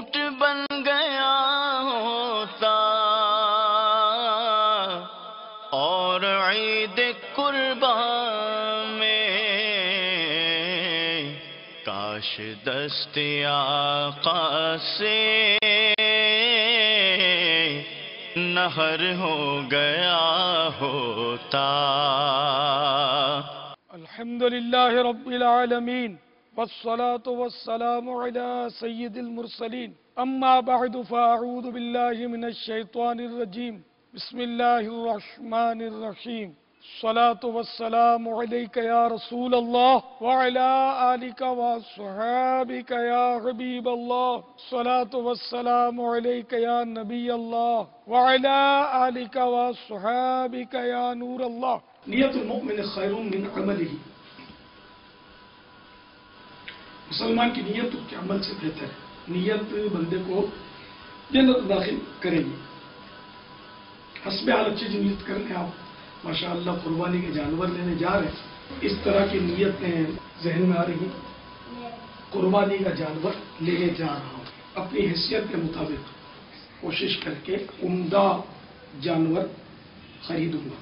اونٹ بن گیا ہوتا اور عید قربان میں کاش دست آقا سے نہر ہو گیا ہوتا. الحمدللہ رب العالمین والصلاة والسلام على سید المرسلین اما بعد فاعوذ باللہ من الشیطان الرجیم بسم اللہ الرحمن الرحیم الصلاة والسلام علیک یا رسول اللہ وعلى آلک وصحابک یا حبیب اللہ الصلاة والسلام علیک یا نبی اللہ وعلى آلک وصحابک یا نور اللہ. نیت المؤمن خیر من عملہ. مسلمان کی نیت اس کے عمل سے بہتر ہے. نیت بندے کو جنت داخل کرے گی. حسب حال اچھی نیت کر لیں آپ ماشاءاللہ قربانی کے جانور لینے جا رہے ہیں, اس طرح کی نیتیں ذہن میں آ رہی, قربانی کا جانور لینے جا رہا ہوں, اپنی حیثیت کے مطابق کوشش کر کے عمدہ جانور خریدوں گا.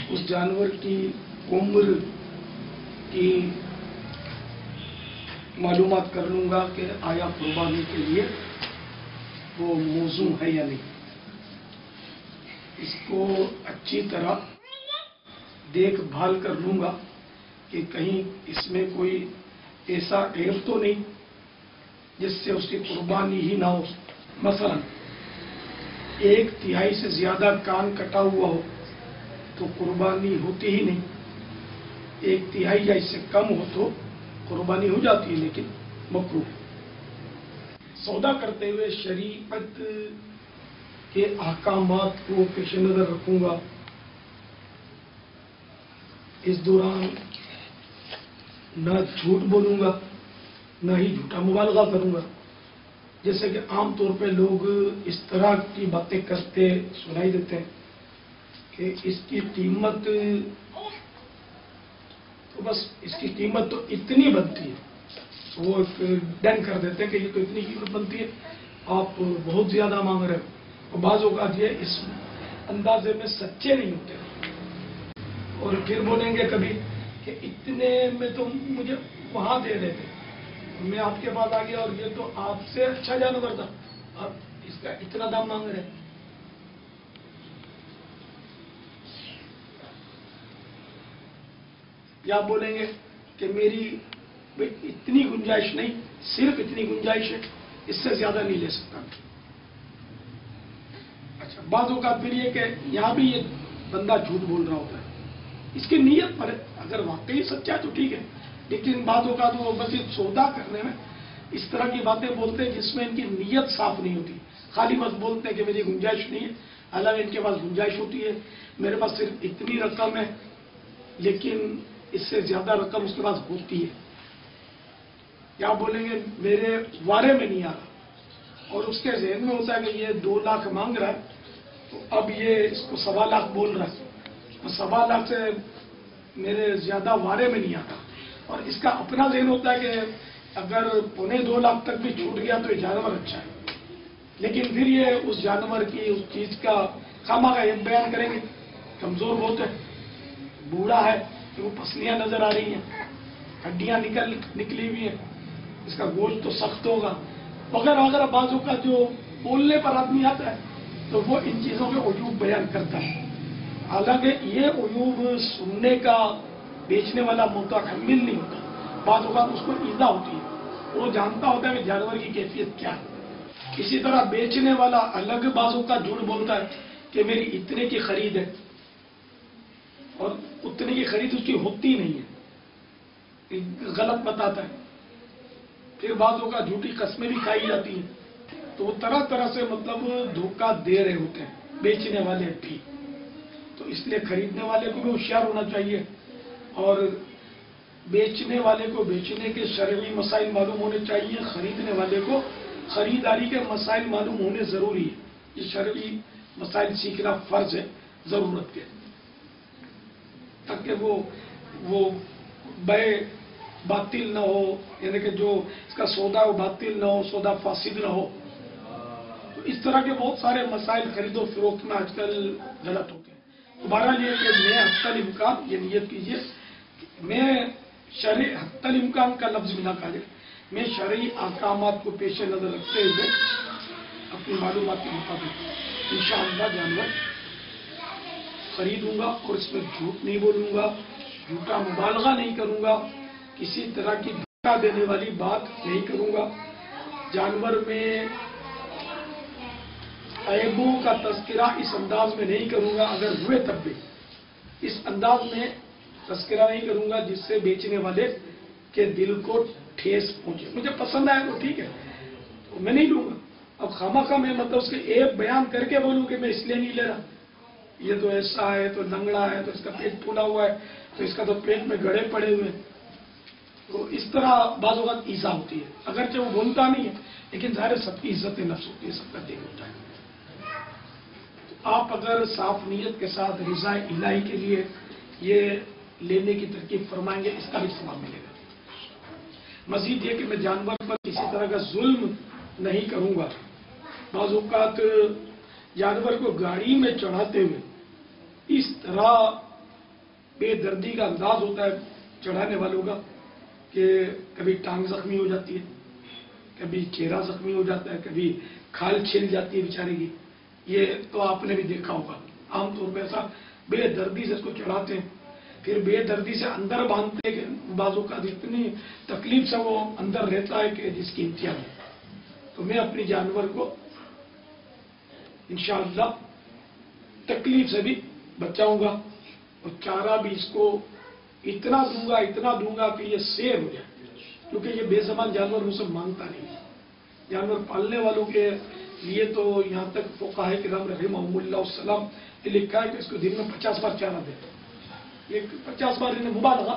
اس جانور کی عمر کی معلومات کر لوں گا کہ آیا قربانی کے لیے وہ موزوں ہے یا نہیں. اس کو اچھی طرح دیکھ بھال کر لوں گا کہ کہیں اس میں کوئی ایسا عیب تو نہیں جس سے اس کی قربانی ہی نہ ہو. مثلا 1/3 سے زیادہ کان کٹا ہوا ہو تو قربانی ہوتی ہی نہیں. 1/3 یا اس سے کم ہو تو قربانی ہو جاتی ہے لیکن مکروہ. سودا کرتے ہوئے شریعت کے احکامات کو پیش نظر رکھوں گا. اس دوران نہ جھوٹ بولوں گا نہ ہی جھوٹا مبالغہ کروں گا. جیسے کہ عام طور پہ لوگ اس طرح کی باتیں کرتے سنائی دیتے ہیں کہ اس کی قیمت تو بس اس کی قیمت تو اتنی بنتی ہے. وہ ڈن کر دیتے ہیں کہ یہ تو اتنی قیمت بنتی ہے, آپ بہت زیادہ مانگ رہے ہو. اور بعض اوقات یہ اس اندازے میں سچے نہیں ہوتے اور پھر بولیں گے کبھی کہ اتنے میں تو مجھے وہاں دے رہے تھے, میں آپ کے پاس آ گیا اور یہ تو آپ سے اچھا جانور تھا, آپ اس کا اتنا دام مانگ رہے ہیں. یا بولیں گے کہ میری اتنی گنجائش نہیں, صرف اتنی گنجائش ہے, اس سے زیادہ نہیں لے سکتا. اچھا, بعض اوقات پھر یہ کہ یہاں بھی یہ بندہ جھوٹ بول رہا ہوتا ہے. اس کی نیت پر اگر واقعی سچا ہے تو ٹھیک ہے, لیکن بعض اوقات وہ بس سودا کرنے میں اس طرح کی باتیں بولتے ہیں جس میں ان کی نیت صاف نہیں ہوتی. خالی بس بولتے ہیں کہ میری گنجائش نہیں ہے, حالانکہ ان کے پاس گنجائش ہوتی ہے. میرے پاس صرف اتنی رقم ہے لیکن اس سے زیادہ رقم اس کے پاس ہوتی ہے. یا بولیں گے میرے وارے میں نہیں آ رہا, اور اس کے ذہن میں ہوتا ہے کہ یہ 2 لاکھ مانگ رہا ہے تو اب یہ اس کو 1.25 لاکھ بول رہا ہے, تو 1.25 لاکھ سے میرے زیادہ وارے میں نہیں آتا. اور اس کا اپنا ذہن ہوتا ہے کہ اگر 1.25 لاکھ تک بھی چھوٹ گیا تو یہ جانور اچھا ہے. لیکن پھر یہ اس جانور کی اس چیز کا خامخواہ یہ بیان کریں گے کمزور بہت ہے, بوڑھا ہے, وہ پسلیاں نظر آ رہی ہیں, ہڈیاں نکلی ہوئی ہیں, اس کا گوشت تو سخت ہوگا وغیرہ وغیرہ. بازو کا جو بولنے پر آدمی آتا ہے تو وہ ان چیزوں کے عیوب بیان کرتا ہے. حالانکہ یہ عیوب سننے کا بیچنے والا متحمل نہیں ہوتا. بعض اوقات اس کو ایذا ہوتی ہے, وہ جانتا ہوتا ہے کہ جانور کی کیفیت کیا ہے. اسی طرح بیچنے والا الگ بعض اوقات جھوٹ بولتا ہے کہ میری اتنے کی خرید ہے اور اتنے کی خرید اس کی ہوتی نہیں ہے, غلط بتاتا ہے. پھر بعضوں کا جھوٹی قسمیں بھی کھائی جاتی ہیں. تو وہ طرح طرح سے مطلب دھوکہ دے رہے ہوتے ہیں بیچنے والے بھی. تو اس لیے خریدنے والے کو بھی ہوشیار ہونا چاہیے اور بیچنے والے کو بیچنے کے شرعی مسائل معلوم ہونے چاہیے. خریدنے والے کو خریداری کے مسائل معلوم ہونے ضروری ہے. یہ شرعی مسائل سیکھنا فرض ہے ضرورت کے, تاکہ وہ بے बातिल ना हो, यानी कि जो इसका सौदा है वो बातिल ना हो, सौदा फासिद ना हो। तो इस तरह के बहुत सारे मसाइल खरीदो फरोख्त में आजकल गलत होते हैं। तो बहरहाल ये कि मैं हत्तल इम्कान, ये नियत कीजिए, मैं शरई हत्तल इम्कान का लफ्ज़ बिना कहा, मैं शरई अहकामात को पेश नज़र रखते हुए अपनी मालूमात के मुताबिक इंशाअल्लाह जानवर खरीदूंगा और इसमें झूठ नहीं बोलूंगा, झूठा मुबालगा नहीं करूंगा, किसी तरह की धोखा देने वाली बात नहीं करूंगा, जानवर में ऐबों का तस्करा इस अंदाज में नहीं करूंगा, अगर हुए तब भी इस अंदाज में तस्करा नहीं करूंगा जिससे बेचने वाले के दिल को ठेस पहुंचे। मुझे पसंद आया तो ठीक है, तो मैं नहीं लूंगा। अब खामखा मैं मतलब उसके ऐब बयान करके बोलूं कि मैं इसलिए नहीं ले रहा, ये तो ऐसा है, तो लंगड़ा है, तो इसका पेट फूला हुआ है, तो इसका तो पेट में गड़े पड़े हुए हैं, तो इस तरह बाज़ औक़ात ईज़ा होती है। अगरचे वो बोलता नहीं है, लेकिन ज़ाहिर सबकी इज्जत नफ्स होती है, सबका दिल होता है। तो आप अगर साफ नीयत के साथ रिज़ा इलाही के लिए ये लेने की तरकीब फरमाएंगे, इसका भी सवाब मिलेगा। मजीद ये कि मैं जानवर पर किसी तरह का जुल्म नहीं करूंगा। बाज़ औक़ात जानवर को गाड़ी में चढ़ाते हुए इस तरह बेदर्दी का अंदाज होता है चढ़ाने वालों का कि कभी टांग जख्मी हो जाती है, कभी चेहरा जख्मी हो जाता है, कभी खाल छिल जाती है बेचारे की। ये तो आपने भी देखा होगा, आमतौर पर ऐसा बेदर्दी से इसको चढ़ाते हैं, फिर बेदर्दी से अंदर बांधते हैं, बाजू का इतनी तकलीफ से वो अंदर रहता है कि जिसकी इंतहा नहीं। तो मैं अपनी जानवर को इंशाअल्लाह तकलीफ से भी बचाऊंगा और चारा भी इसको इतना दूंगा कि ये सेर हो जाए, क्योंकि ये बेज़बान जानवर मुझसे मांगता नहीं है। जानवर पालने वालों के लिए तो यहाँ तक फ़ुक़हा किराम रहमहुमुल्लाह ने लिखा है कि इसको दिन में 50 बार चारा दे। ये 50 बार इन्हें मुबालगा,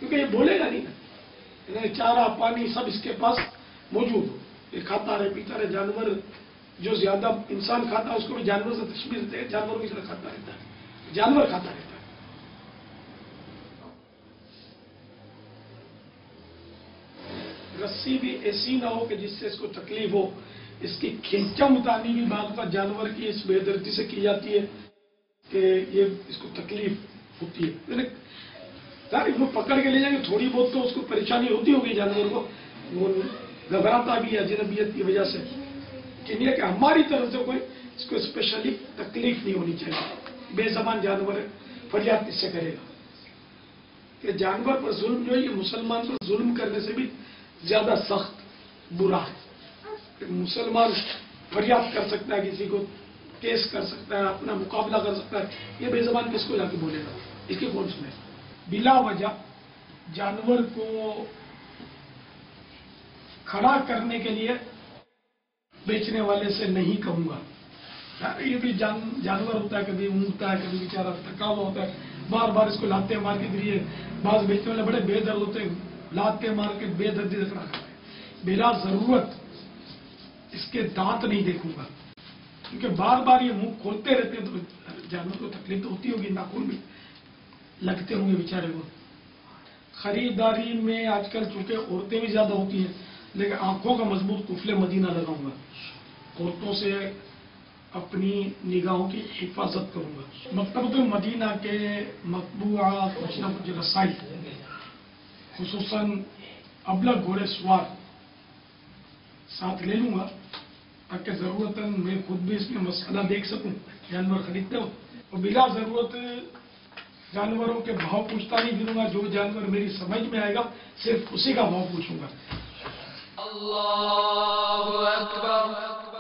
क्योंकि ये बोलेगा नहीं ना, इन्हें चारा पानी सब इसके पास मौजूद हो, ये खाता रहे पीता रहे। जानवर जो ज्यादा इंसान खाता है उसको भी जानवर से तशबीह देते हैं, जानवर की तरह खाता रहता है, जानवर खाता रहता है। रस्सी भी ऐसी ना हो कि जिससे इसको तकलीफ हो, इसकी खींचा उतारनी भी बात पर जानवर की इस बेदर्दी से की जाती है कि ये इसको तकलीफ होती है। मैंने इसको पकड़ के ले जाएंगे, थोड़ी बहुत तो उसको परेशानी होती होगी जानवर को, वो घबराता भी है अजनबियत की वजह से, लेकिन ये कि हमारी तरफ से कोई इसको स्पेशली तकलीफ नहीं होनी चाहिए। बेज़बान जानवर है, फरियाद किससे करेगा? कि जानवर पर जुल्म जो है ये मुसलमान पर जुल्म करने से भी ज्यादा सख्त बुरा है। कि मुसलमान फरियाद कर सकता है, किसी को केस कर सकता है, अपना मुकाबला कर सकता है, ये बेज़बान किसको जाके बोलेगा? इसकी कौन सुने? बिला वजह जानवर को खड़ा करने के लिए बेचने वाले से नहीं कहूंगा। ये भी जानवर होता है, कभी ऊँगता है, कभी बेचारा थका हुआ होता है, बार बार इसको लाते मार के दिए। बाज बेचने वाले बड़े बेदर्द होते हैं, लाते मार के बेदर्दी से खड़ा करते हैं। बिला जरूरत इसके दांत नहीं देखूंगा, क्योंकि बार बार ये मुंह खोलते रहते हैं तो जानवर को तकलीफ तो होती होगी, नाखून भी लगते होंगे बेचारे को। खरीदारी में आजकल चूंकि औरतें भी ज्यादा होती हैं, लेकिन आंखों का मजबूत कुफले मदीना लगाऊंगा, औरतों से अपनी निगाहों की हिफाजत करूंगा। मकतबतुल मदीना के मतबूआ कुछ न कुछ रसाई, खुसूसन अबलग घोड़े सवार साथ ले लूंगा, ताकि जरूरतन मैं खुद भी इसमें मसला देख सकूं जानवर खरीदते हो। और बिला जरूरत जानवरों के भाव पूछता नहीं फिरूंगा, जो जानवर मेरी समझ में आएगा सिर्फ उसी का भाव पूछूंगा। अल्लाहु अकबर,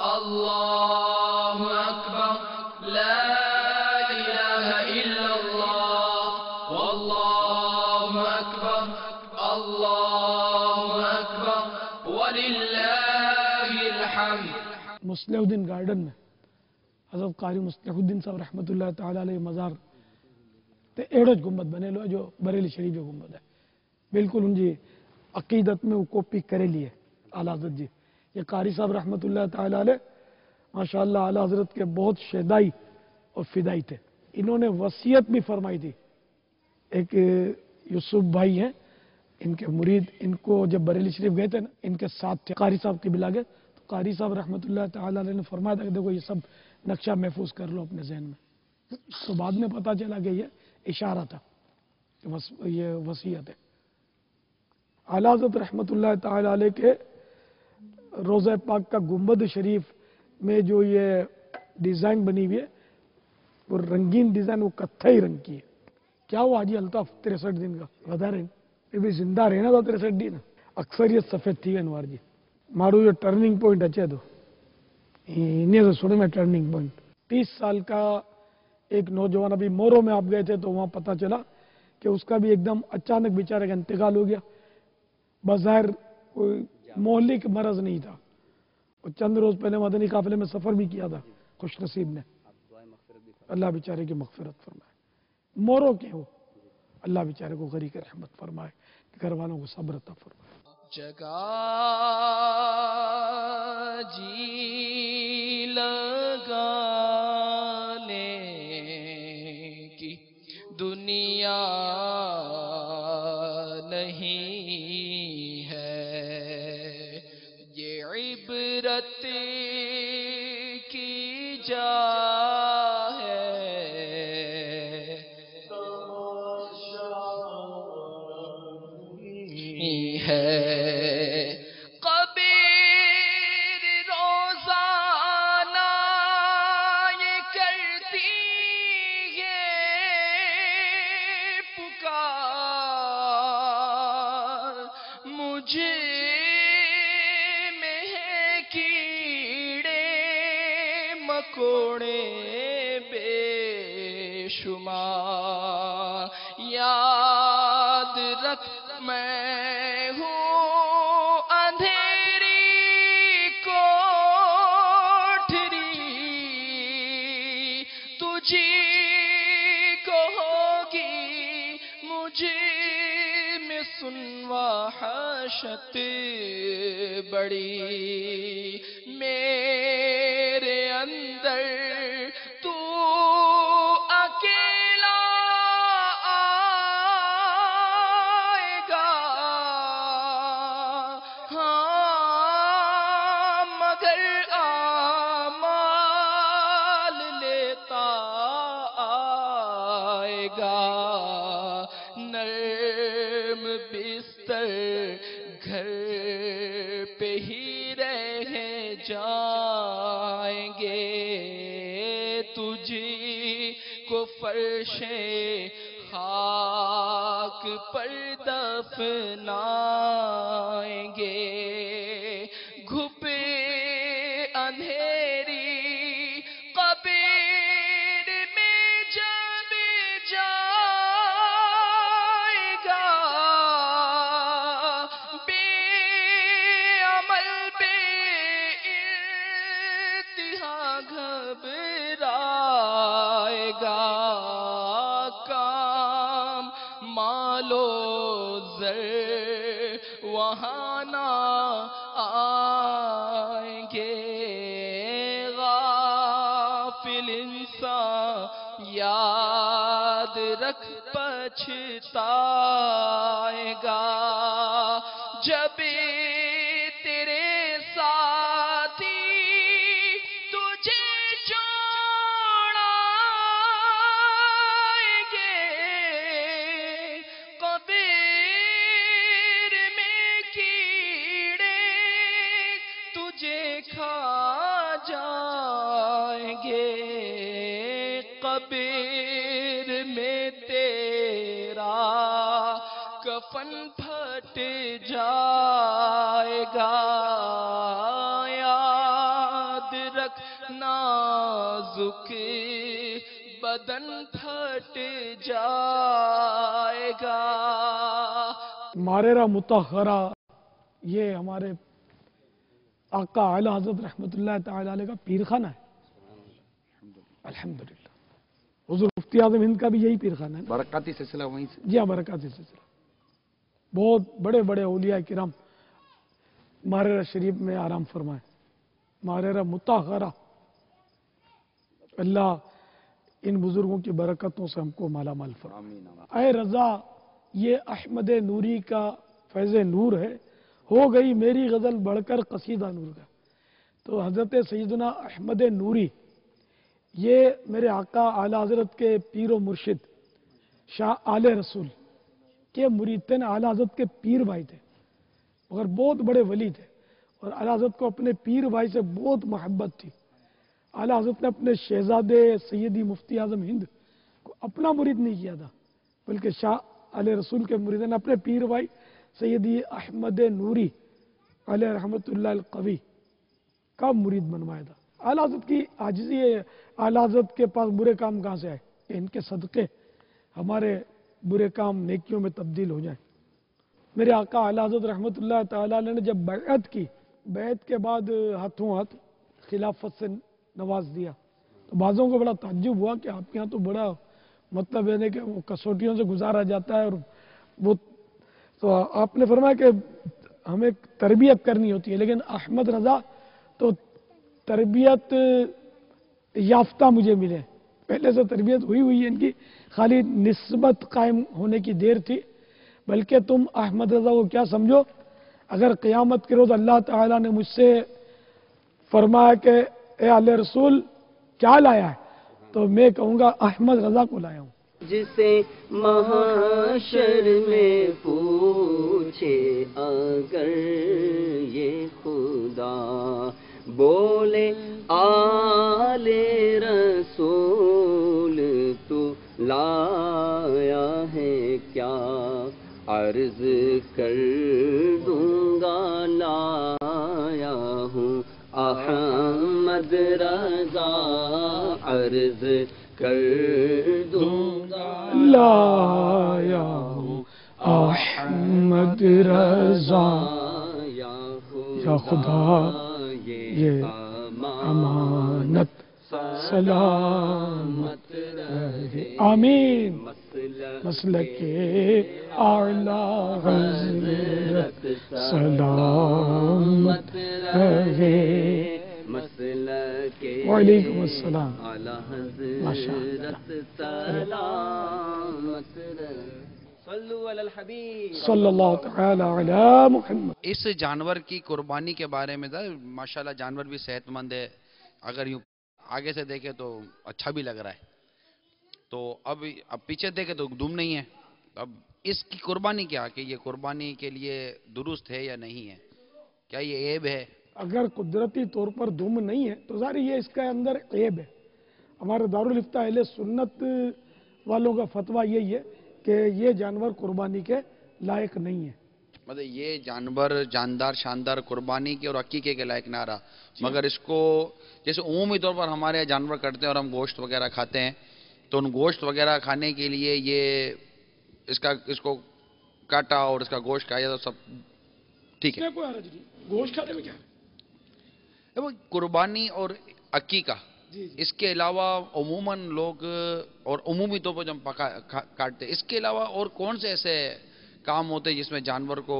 अल्लाहु अकबर, ला इलाहा इल्लल्लाह, वल्लाहु अकबर, अल्लाहु अकबर, वलिल्लाहिल हम्द। मुस्लिहुद्दीन गार्डन में हज़रत क़ारी मुस्लिहुद्दीन साहब रहमतुल्लाह ताला अलैहि मज़ार ते एड़ो ज गुंबद बनेलो है, जो बरेली शरीफ जो गुंबद है, बिल्कुल उनकी अकीदत में वो कॉपी करेली है आला हज़रत जी। ये क़ारी साहब रहमतुल्लाह ताला अलैह माशाअल्लाह आला हज़रत के बहुत शेदाई और फिदाई थे। इन्होंने वसीयत भी फरमाई थी। एक यूसुफ भाई हैं इनके मुरीद इनको जब बरेली शरीफ गए थे ना, इनके साथ थे कारी साहब के बिला गए, तो कारी साहब रहमतुल्लाह ताला अलैह ने फरमाया था कि देखो ये सब नक्शा महफूज कर लो अपने जहन में। तो बाद में पता चला कि ये इशारा था, ये वसीयत है। आला हज़रत रहमतुल्लाह ताला अलैह के रोज़ा पाक का गुंबद शरीफ में जो ये डिज़ाइन बनी हुई है, वो रंगीन डिज़ाइन, वो कत्थई रंग की है। क्या हुआ हाजी अल्ताफ 63 दिन का વધારે भी जिंदा रहना था 63 दिन। अक्सरियत सफ़ेद थी अनवर जी मारू जो टर्निंग पॉइंट अचे तो इन्हें से सुने में टर्निंग पॉइंट 30 साल का एक नौजवान अभी मोरो में आप गए थे तो वहां पता चला कि उसका भी एकदम अचानक बेचारे का इंतकाल हो गया। बज़ाहिर कोई मोहलिक मरज नहीं था, और चंद रोज पहले मदनी काफिले में सफर भी किया था खुश नसीब ने। अल्लाह बेचारे की मगफिरत फरमाए। मोरो के हो, अल्लाह बेचारे को गरी के रहमत फरमाए, घर वालों को सब्र अता फरमाए। जगा जी लगाने की दुनिया नहीं है, ये इबरत की जा है। कबीर रोजाना ये करती है पुकार, मुझे में है कीड़े मकोड़े बेशुमार, याद रख मैं हूँ अंधेरी कोठरी, तुझी को होगी मुझे में सुनवा हशत बड़ी, मेरे अंदर तू अकेला नर्म बिस्तर घर पे ही रह जाएंगे, तुझी को फर्शे खाक पर दफनाएंगे। घुपे अंधेरी कब्र में जब जाएगा, बेअमल बेइंतहा घबराएगा। काम मालो ज़र वहाँ ना आएंगे, गाफिल इंसान याद रख पछताएगा। जब तेरे साथी तुझे छोड़ाएंगे, कब्र में कीड़े तुझे खा जाएंगे, कब्र में तेरा कफन फट जाएगा। याद रख नाजुक बदन फट जाएगा। मारेरा मुताखरा ये हमारे आका आला हज़रत रहमतुल्लाह ताला अलैह का पीरखाना है। अल्हम्दुलिल्लाह हुज़ूर मुफ्ती आज़म हिंद का भी यही पीरखाना है। बरकती सिलसिला वहीं से। जी हाँ, बरकती सिलसिला। बहुत बड़े बड़े औलिया किराम मारेरा शरीफ में आराम फरमाए। मारेरा मुताखरा, अल्लाह इन बुजुर्गों की बरकतों से हमको माला माल फरमाए। ऐ रज़ा ये अहमद नूरी का फैज़ नूर है, हो गई मेरी गज़ल बढ़कर कसीदा नूर का। तो हज़रत सैयदना अहमद नूरी ये मेरे आका आला हज़रत के पीर व मुर्शिद शाह आले रसूल के मुरीद थे ना, आला हज़रत के पीर भाई थे, मगर बहुत बड़े वली थे और आला हज़रत को अपने पीर भाई से बहुत मोहब्बत थी। आला हज़रत ने अपने शहजादे सैयदी मुफ्ती आज़म हिंद को अपना मुरीद नहीं किया था, बल्कि शाह आले रसूल के मुरीद ने अपने पीर भाई सैयदी अहमद नूरी अलैहि रहमतुल्लाह अल कवी का मुरीद बनवाया था। आला हज़रत की आजिज़ी है, आला हज़रत के पास बुरे काम कहाँ से आए कि इनके सदक़े हमारे बुरे काम नेकियों में तब्दील हो जाए। मेरे आका आला हज़रत रहमतुल्लाह तआला अलैह ने जब बैअत की, बैअत के बाद हाथों हाथ खिलाफत से नवाज दिया, तो बाज़ों को बड़ा ताज्जुब हुआ कि आपके यहाँ तो बड़ा मतलब यानी कि वो कसौटियों से गुजारा जाता है और वो, तो आपने फरमाया कि हमें तरबियत करनी होती है, लेकिन अहमद रज़ा तो तरबियत याफ्ता मुझे मिले, पहले से तरबियत हुई है इनकी, खाली निस्बत कायम होने की देर थी। बल्कि तुम अहमद रज़ा को क्या समझो, अगर क़यामत के रोज़ अल्लाह ताला ने मुझसे फरमाया कि ए आले रसूल क्या लाया है, तो मैं कहूँगा अहमद रज़ा को लाया हूँ। जिसे महाशर में पूछे अगर ये खुदा, बोले आले रसूल तू लाया है क्या, अर्ज कर दूंगा लाया हूँ अहमद रज़ा, अर्ज कर दूंगा लाया हूँ अहमद रज़ा, या खुदा ये अमानत सलामत रहे, आमीन। मसलके आला हज़रत सलामत रहे, वालेकुम अस्सलाम, आला हज़रत सलामत रहे। सल्लु अलल हबीब सल्लल्लाहु तआला अला मुहम्मद। इस जानवर की कुर्बानी के बारे में था, माशाल्लाह जानवर भी सेहतमंद है, अगर यूँ आगे से देखे तो अच्छा भी लग रहा है, तो अब पीछे देखे तो दुम नहीं है, अब इसकी कुर्बानी क्या, कि ये कुर्बानी के लिए दुरुस्त है या नहीं है, क्या ये ऐब है? अगर कुदरती तौर पर दुम नहीं है तो ज़ाहिर ये इसके अंदर ऐब है। हमारे दारुल इफ्ता अहले सुन्नत वालों का फतवा यही है कि ये जानवर कुर्बानी के लायक नहीं है। मतलब ये जानवर जानदार शानदार कुर्बानी के और अकीके के लायक ना रहा, मगर इसको जैसे उमूमी तौर पर हमारे यहाँ जानवर कटते हैं और हम गोश्त वगैरह खाते हैं, तो उन गोश्त वगैरह खाने के लिए ये इसको काटा और इसका गोश्त खाया तो सब ठीक है, कोई हर्ज नहीं, गोश्त खाने में क्या है? वो कुर्बानी और अकीका, जी। इसके अलावा उमूमन लोग और उमूमी तौर पर जब काटते, इसके अलावा और कौन से ऐसे काम होते हैं जिसमें जानवर को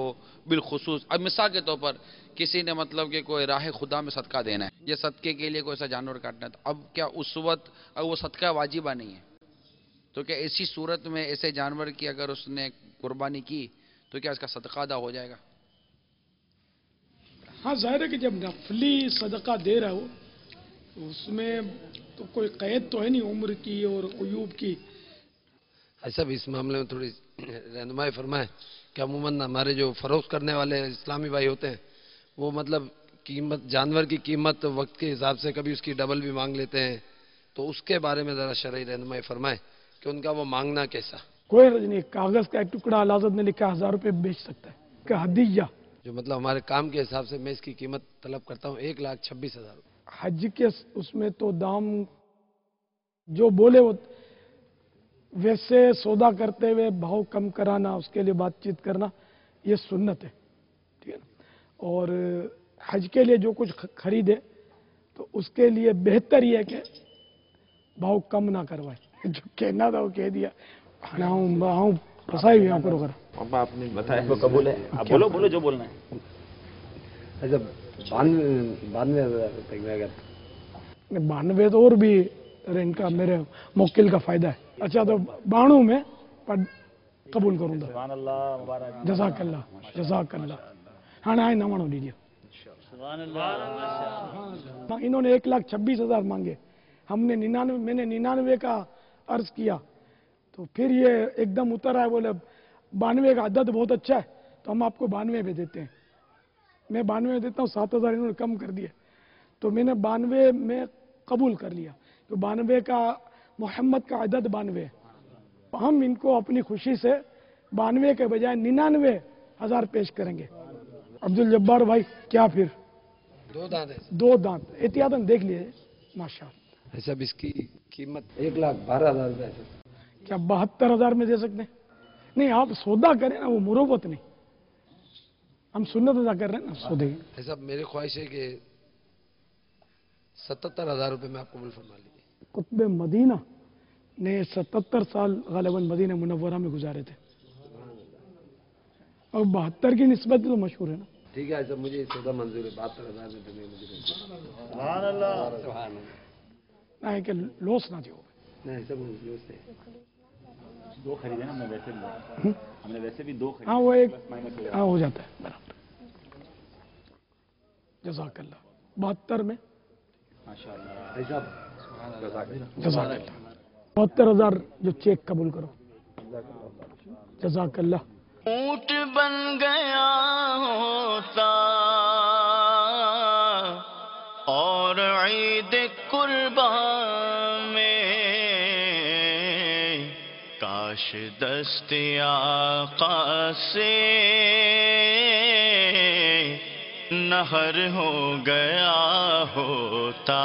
बिलखुसूस, अब मिसाल के तौर पर किसी ने मतलब कि कोई राह खुदा में सदका देना है, ये सदके के लिए कोई ऐसा जानवर काटना है, तो अब क्या उस वक्त अगर वो सदका वाजिबा नहीं है, तो क्या ऐसी सूरत में ऐसे जानवर की अगर उसने कुर्बानी की तो क्या इसका सदका अदा हो जाएगा? हाँ, जाहिर है कि जब नफली सदका दे रहा हो तो उसमें तो कोई कैद तो है नहीं उम्र की और उयूब की। ऐसा भी इस मामले में थोड़ी रहनुमाई फरमाएं कि अमूमन हमारे जो फरोख्त करने वाले इस्लामी भाई होते हैं वो मतलब कीमत, जानवर की कीमत वक्त के हिसाब से कभी उसकी डबल भी मांग लेते हैं, तो उसके बारे में ज़रा शरई रहनुमाई फरमाएं कि उनका वो मांगना कैसा। कोई हर्ज नहीं, कागज़ का एक टुकड़ा अलाज़त ने लिखा 1000 रुपये बेच सकता है क्या हदीया, जो मतलब हमारे काम के हिसाब से मैं इसकी कीमत तलब करता हूँ 1,26,000। हज के उसमें तो दाम जो बोले वो वैसे सौदा करते हुए भाव कम कराना, उसके लिए बातचीत करना, ये सुन्नत है, ठीक है ना। और हज के लिए जो कुछ खरीदे तो उसके लिए बेहतर ये है कि भाव कम ना करवाए, जो कहना था वो कह दिया, फंसाई हुई आंखों कर। आपने बताया वो कबूल है, आप बोलो बोलो जो बोलना है। अच्छा 92,000 रुपये में अगर 92 तो और भी, अरे इनका मेरे मुक्किल का फायदा है। अच्छा तो 92 में पर कबूल करूँ था। सुभान अल्लाह, मुबारक। जज़ाकल्लाह जज़ाकल्लाह। हाँ आए नवाणो लीजिए। इन्होंने 1,26,000 मांगे, मैंने 99 का अर्ज किया, तो फिर ये एकदम उतर आए, बोले 92 का अदद बहुत अच्छा है, तो हम आपको 92 में देते हैं। मैं 92 में देता हूँ, 7,000 इन्होंने कम कर दिए, तो मैंने 92 में कबूल कर लिया। तो 92 का मोहम्मद का अदद 92 है। हम इनको अपनी खुशी से 92 के बजाय 99,000 पेश करेंगे। अब्दुल जब्बार भाई, क्या फिर? 2 दांत है। 2 दांत एहतियातन देख लिए, माशाअल्लाह। सब इसकी कीमत 1,12,000 रुपये है। क्या 72,000 में दे सकते हैं? नहीं, आप सौदा करें ना, वो मुरव्वत नहीं, हम सुन्नत अदा कर रहे हैं ना सौदे की। सब मेरी ख्वाहिश है कि 77,000 रुपये में आप कबूल फरमा लीजिए। कुतुब मदीना ने 77 साल गालिबन मदीना मुनव्वरा में गुजारे थे, और 72 की निस्बत तो मशहूर है ना। ठीक है, सब मुझे सौदा मंजूर है। 72,000 में देने मुझे सुभान अल्लाह। ना है कि लॉस ना दियो। नहीं, सब लॉस है। 2 खरीदे ना, हमने वैसे भी 2 खरीदे। हाँ वो एक, माइनस हो हाँ हो जाता है बराबर। जज़ाकल्लाह। 72 में माशाअल्लाह। जज़ाकल्लाह। 72,000 जो चेक कबूल करो। जज़ाकल्लाह। ऊंट बन गया होता और ईद कुर्बान में काश दस्ते आका से नहर हो गया होता।